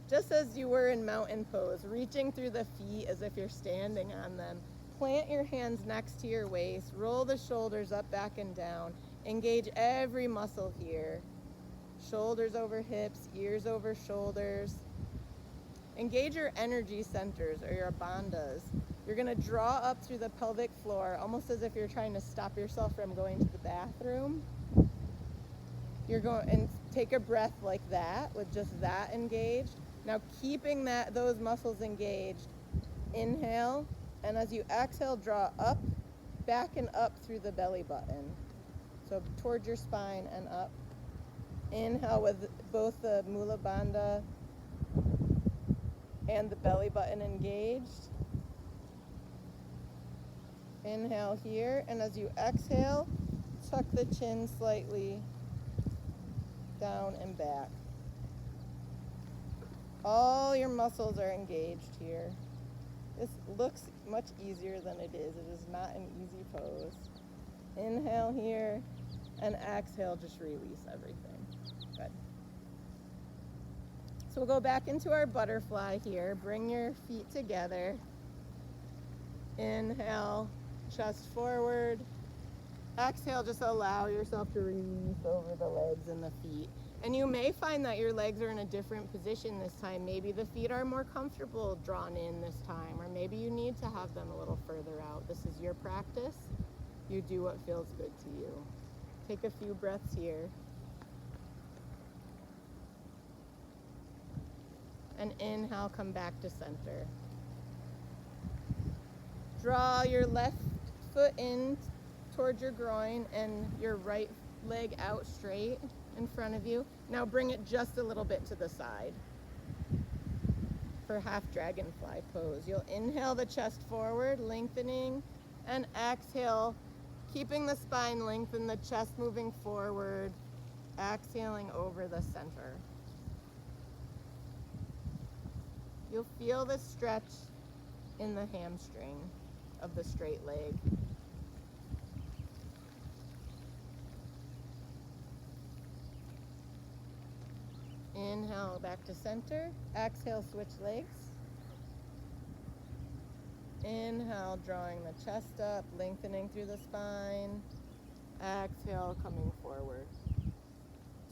Just as you were in mountain pose, reaching through the feet as if you're standing on them. Plant your hands next to your waist, roll the shoulders up, back, and down. Engage every muscle here. Shoulders over hips, ears over shoulders. Engage your energy centers or your bandhas. You're gonna draw up through the pelvic floor, almost as if you're trying to stop yourself from going to the bathroom. You're going and take a breath like that, with just that engaged. Now keeping those muscles engaged, inhale, and as you exhale, draw up, back and up through the belly button. So towards your spine and up. Inhale with both the Mula Bandha and the belly button engaged. Inhale here, and as you exhale, tuck the chin slightly down, and back. All your muscles are engaged here. This looks much easier than it is. It is not an easy pose. Inhale here, and exhale, just release everything. Good. So we'll go back into our butterfly here. Bring your feet together. Inhale, chest forward. Exhale, just allow yourself to release over the legs and the feet. And you may find that your legs are in a different position this time. Maybe the feet are more comfortable drawn in this time, or maybe you need to have them a little further out. This is your practice. You do what feels good to you. Take a few breaths here. And inhale, come back to center. Draw your left foot in towards your groin and your right leg out straight in front of you. Now bring it just a little bit to the side for half dragonfly pose. You'll inhale the chest forward, lengthening, and exhale, keeping the spine lengthened, the chest moving forward, exhaling over the center. You'll feel the stretch in the hamstring of the straight leg. Inhale, back to center. Exhale, switch legs. Inhale, drawing the chest up, lengthening through the spine. Exhale, coming forward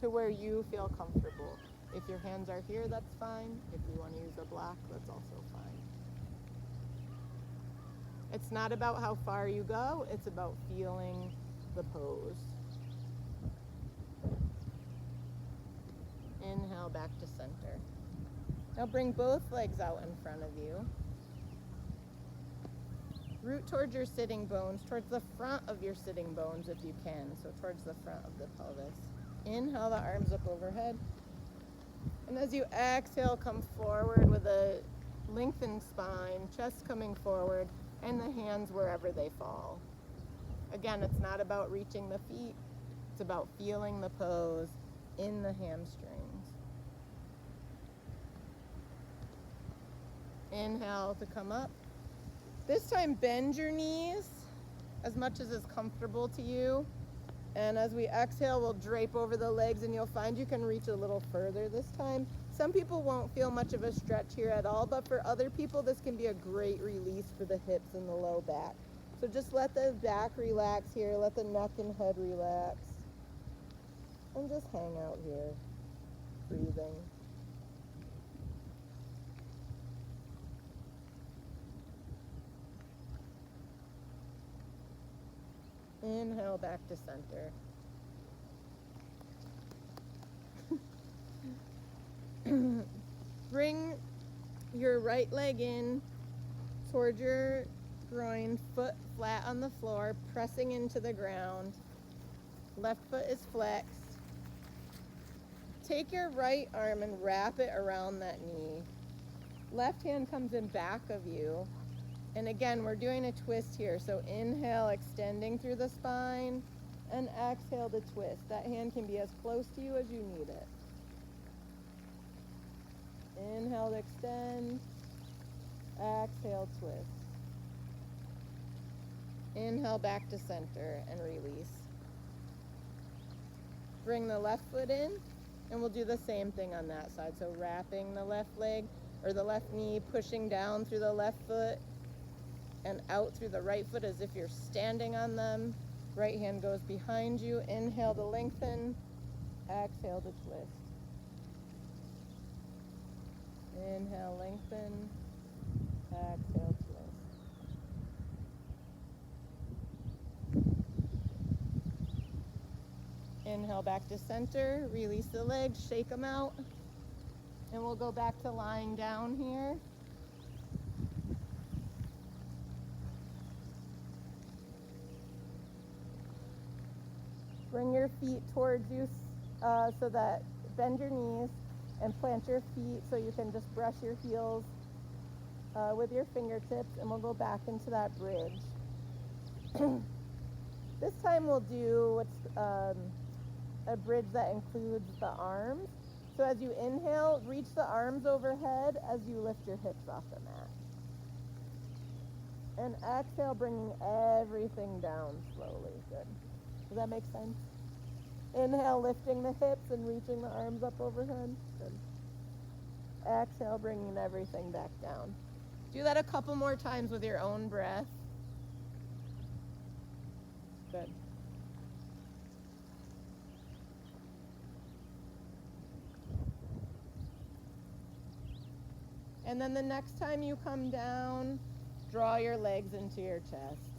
to where you feel comfortable. If your hands are here, that's fine. If you want to use a block, that's also fine. It's not about how far you go, it's about feeling the pose. Inhale, back to center. Now bring both legs out in front of you. Root towards your sitting bones, towards the front of your sitting bones if you can, so towards the front of the pelvis. Inhale, the arms up overhead. And as you exhale, come forward with a lengthened spine, chest coming forward, and the hands wherever they fall. Again, it's not about reaching the feet, it's about feeling the pose in the hamstrings. Inhale to come up. This time, bend your knees as much as is comfortable to you. And as we exhale, we'll drape over the legs, and you'll find you can reach a little further this time. Some people won't feel much of a stretch here at all, but for other people, this can be a great release for the hips and the low back. So just let the back relax here, let the neck and head relax, and just hang out here, breathing. Inhale, back to center. Bring your right leg in towards your groin, foot flat on the floor, pressing into the ground. Left foot is flexed. Take your right arm and wrap it around that knee. Left hand comes in back of you. And again, we're doing a twist here. So inhale, extending through the spine, and exhale to twist. That hand can be as close to you as you need it. Inhale to extend, exhale, twist. Inhale back to center and release. Bring the left foot in, and we'll do the same thing on that side. So wrapping the left leg, or the left knee, pushing down through the left foot, and out through the right foot as if you're standing on them. Right hand goes behind you. Inhale to lengthen, exhale to twist. Inhale, lengthen, exhale, twist. Inhale back to center, release the legs, shake them out, and we'll go back to lying down here. Bring your feet towards you so that bend your knees and plant your feet so you can just brush your heels with your fingertips, and we'll go back into that bridge. This time we'll do what's a bridge that includes the arms. So as you inhale, reach the arms overhead as you lift your hips off the mat. And exhale, bringing everything down slowly. Good. Does that make sense? Inhale, lifting the hips and reaching the arms up overhead. Good. Exhale, bringing everything back down. Do that a couple more times with your own breath. Good. And then the next time you come down, draw your legs into your chest.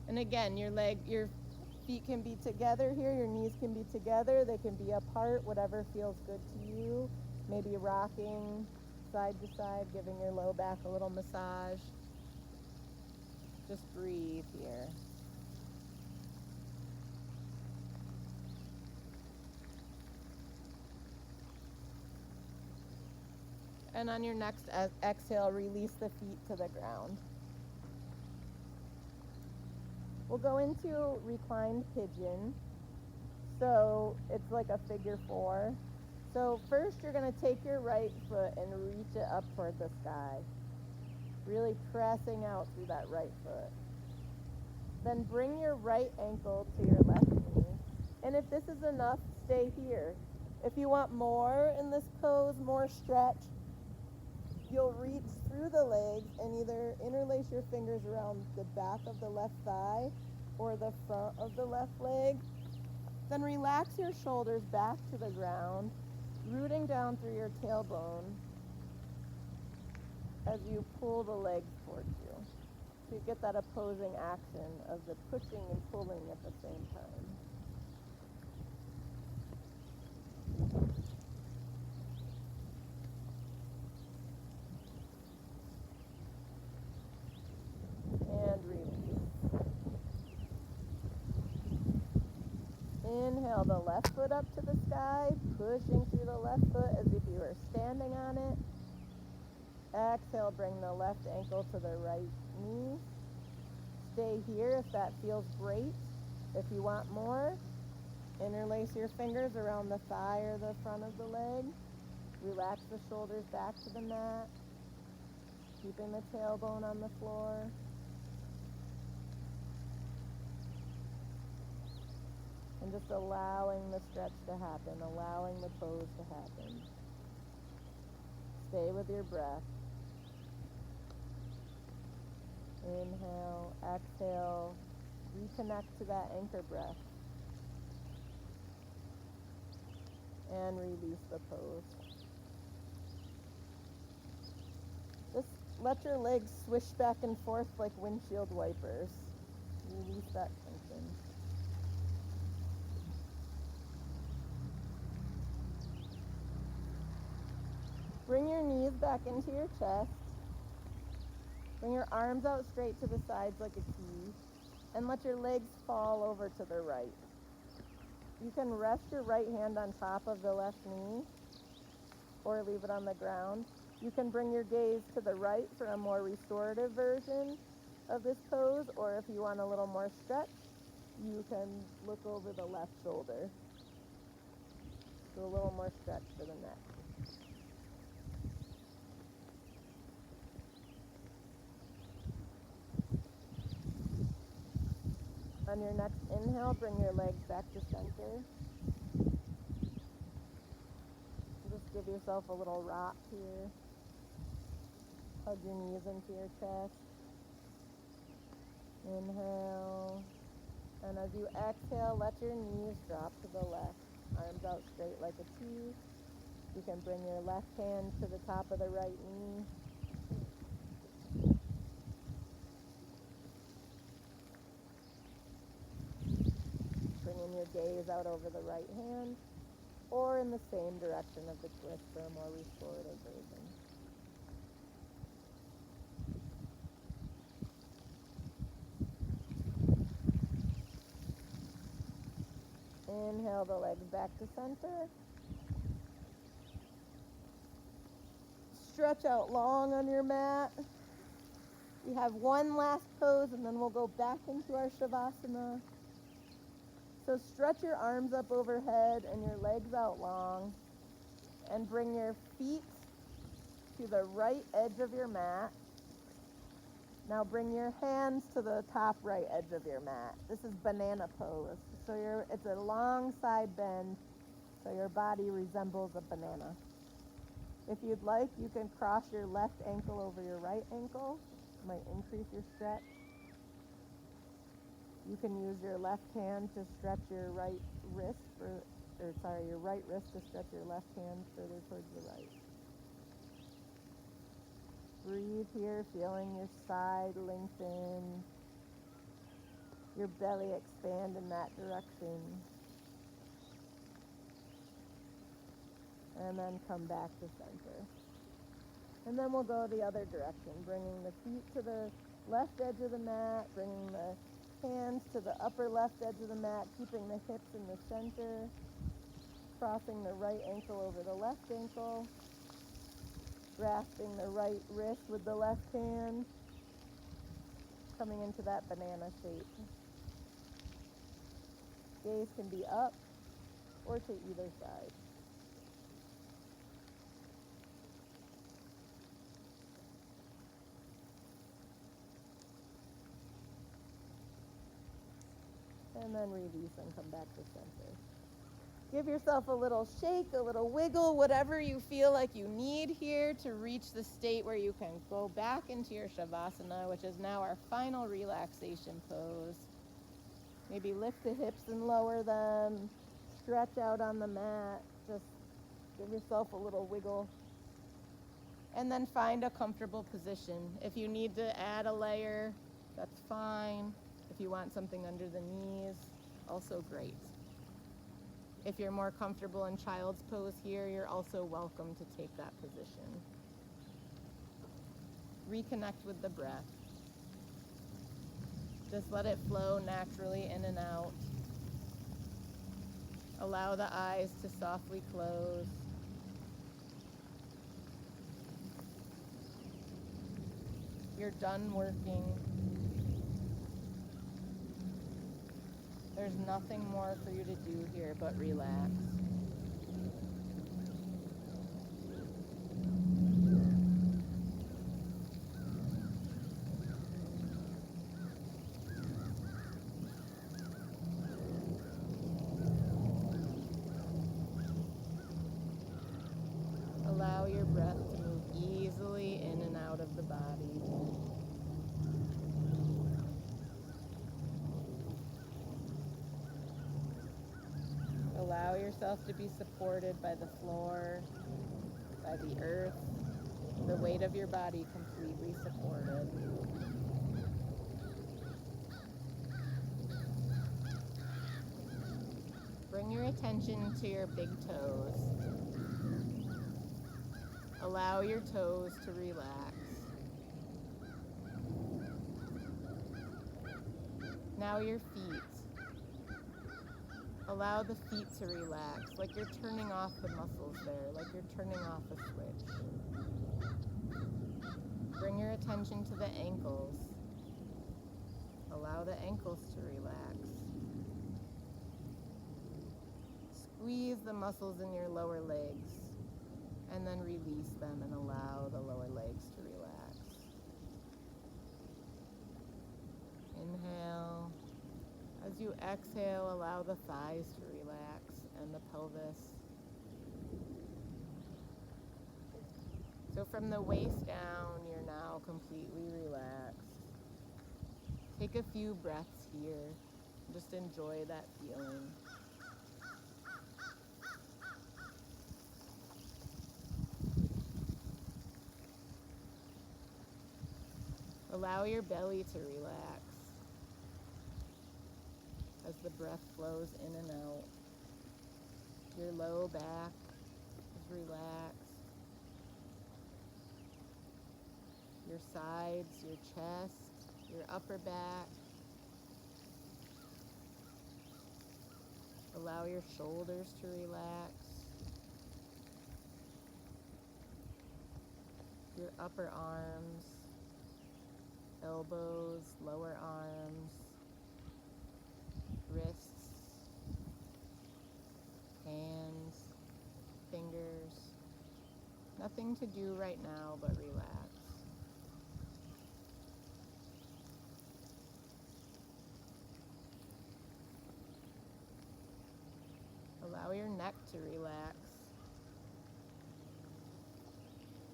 And again, your feet can be together here, your knees can be together, they can be apart, whatever feels good to you. Maybe rocking side to side, giving your low back a little massage. Just breathe here. And on your next exhale, release the feet to the ground. We'll go into reclined pigeon. So it's like a figure 4. So first you're going to take your right foot and reach it up toward the sky. Really pressing out through that right foot. Then bring your right ankle to your left knee. And if this is enough, stay here. If you want more in this pose, more stretch, you'll reach through the legs and either interlace your fingers around the back of the left thigh or the front of the left leg. Then relax your shoulders back to the ground, rooting down through your tailbone as you pull the legs towards you. So you get that opposing action of the pushing and pulling at the same time. And release. Inhale the left foot up to the sky, pushing through the left foot as if you were standing on it. Exhale, bring the left ankle to the right knee. Stay here if that feels great. If you want more, interlace your fingers around the thigh or the front of the leg. Relax the shoulders back to the mat, keeping the tailbone on the floor. And just allowing the stretch to happen, allowing the pose to happen. Stay with your breath. Inhale, exhale, reconnect to that anchor breath. And release the pose. Just let your legs swish back and forth like windshield wipers. Release that tension. Bring your knees back into your chest. Bring your arms out straight to the sides like a T. And let your legs fall over to the right. You can rest your right hand on top of the left knee or leave it on the ground. You can bring your gaze to the right for a more restorative version of this pose, or if you want a little more stretch, you can look over the left shoulder. So a little more stretch for the neck. On your next inhale, bring your legs back to center. Just give yourself a little rock here. Hug your knees into your chest. Inhale. And as you exhale, let your knees drop to the left. Arms out straight like a T. You can bring your left hand to the top of the right knee. Bringing your gaze out over the right hand or in the same direction of the twist for a more restorative version. Inhale the legs back to center. Stretch out long on your mat. We have one last pose and then we'll go back into our Savasana. So stretch your arms up overhead and your legs out long and bring your feet to the right edge of your mat. Now bring your hands to the top right edge of your mat. This is banana pose. So it's a long side bend, so your body resembles a banana. If you'd like, you can cross your left ankle over your right ankle. It might increase your stretch. You can use your left hand to stretch your right wrist your right wrist to stretch your left hand further towards the right. Breathe here, feeling your side lengthen, your belly expand in that direction. And then come back to center. And then we'll go the other direction, bringing the feet to the left edge of the mat, bringing the hands to the upper left edge of the mat, keeping the hips in the center, crossing the right ankle over the left ankle, grasping the right wrist with the left hand, coming into that banana shape. Gaze can be up or to either side. And then release and come back to center. Give yourself a little shake, a little wiggle, whatever you feel like you need here to reach the state where you can go back into your Shavasana, which is now our final relaxation pose. Maybe lift the hips and lower them. Stretch out on the mat. Just give yourself a little wiggle. And then find a comfortable position. If you need to add a layer, that's fine. If you want something under the knees, also great. If you're more comfortable in child's pose here, you're also welcome to take that position. Reconnect with the breath. Just let it flow naturally in and out. Allow the eyes to softly close. You're done working. There's nothing more for you to do here but relax. Allow your breath to move easily in and out of the body. Allow yourself to be supported by the floor, by the earth, the weight of your body completely supported. Bring your attention to your big toes. Allow your toes to relax. Now your feet. Allow the feet to relax, like you're turning off the muscles there, like you're turning off a switch. Bring your attention to the ankles. Allow the ankles to relax. Squeeze the muscles in your lower legs, and then release them and allow the lower legs to relax. Inhale. As you exhale, allow the thighs to relax and the pelvis. So from the waist down, you're now completely relaxed. Take a few breaths here. Just enjoy that feeling. Allow your belly to relax as the breath flows in and out. Your low back is relaxed. Your sides, your chest, your upper back. Allow your shoulders to relax. Your upper arms. elbows, lower arms, wrists, hands, fingers. Nothing to do right now but relax. Allow your neck to relax.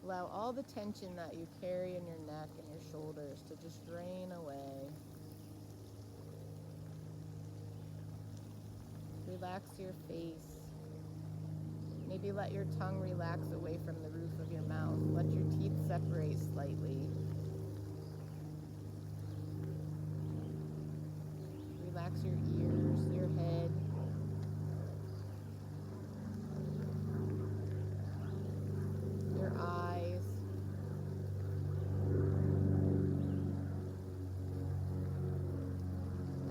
Allow all the tension that you carry in your neck and your shoulders to just drain away. Relax your face. Maybe let your tongue relax away from the roof of your mouth. Let your teeth separate slightly. Relax your ears, your head. Your eyes.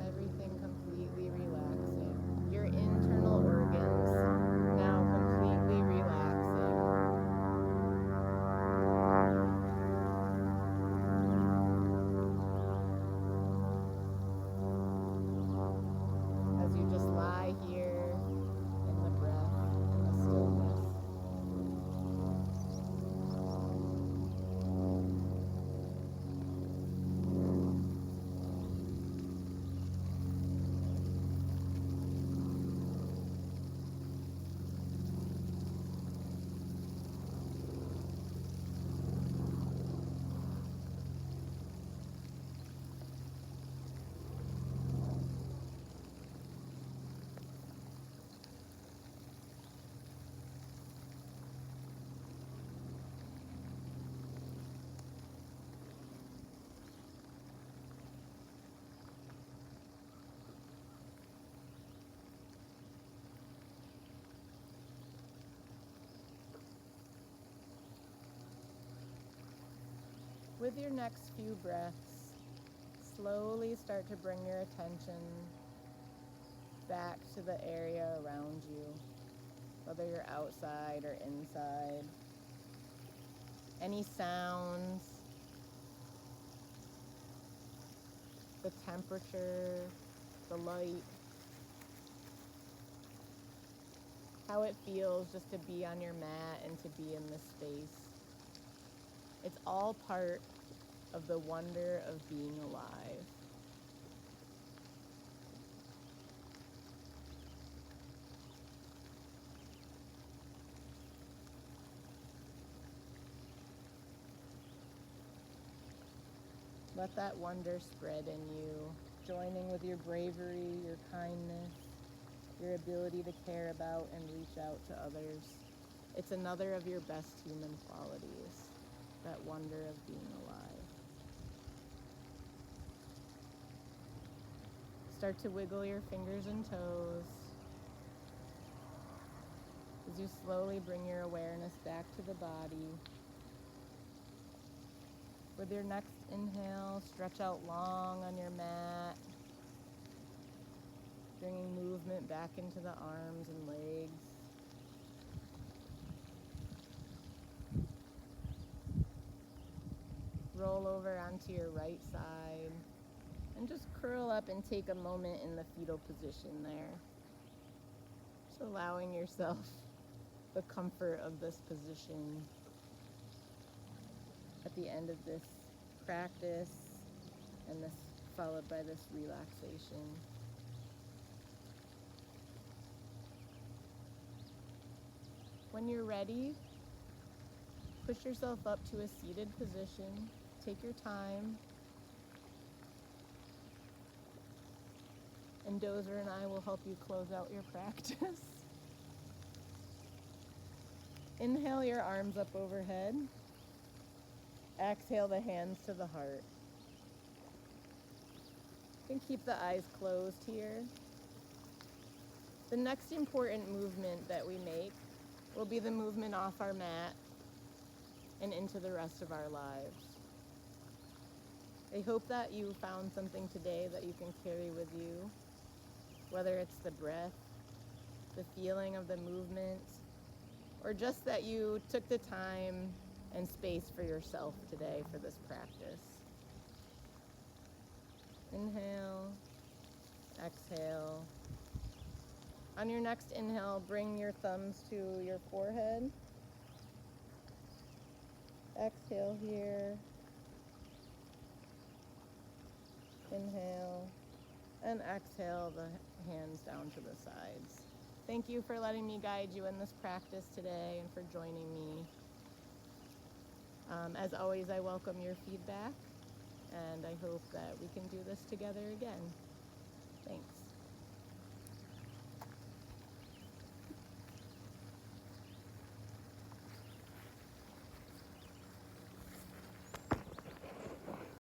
Everything completely relaxing. Your internal organs now completely relaxing. As you just lie here in the breath, in the stillness. With your next few breaths, slowly start to bring your attention back to the area around you, whether you're outside or inside. Any sounds, the temperature, the light, how it feels just to be on your mat and to be in this space. It's all part of the wonder of being alive. Let that wonder spread in you, joining with your bravery, your kindness, your ability to care about and reach out to others. It's another of your best human qualities, that wonder of being alive. Start to wiggle your fingers and toes as you slowly bring your awareness back to the body. With your next inhale, stretch out long on your mat, bringing movement back into the arms and legs. Roll over onto your right side and just curl up and take a moment in the fetal position there. Just allowing yourself the comfort of this position at the end of this practice, and this followed by this relaxation. When you're ready, push yourself up to a seated position. Take your time. And Dozer and I will help you close out your practice. Inhale your arms up overhead. Exhale the hands to the heart. You can keep the eyes closed here. The next important movement that we make will be the movement off our mat and into the rest of our lives. I hope that you found something today that you can carry with you, whether it's the breath, the feeling of the movement, or just that you took the time and space for yourself today for this practice. Inhale, exhale. On your next inhale, bring your thumbs to your forehead. Exhale here. Inhale. And exhale the hands down to the sides. Thank you for letting me guide you in this practice today and for joining me. As always, I welcome your feedback, and I hope that we can do this together again.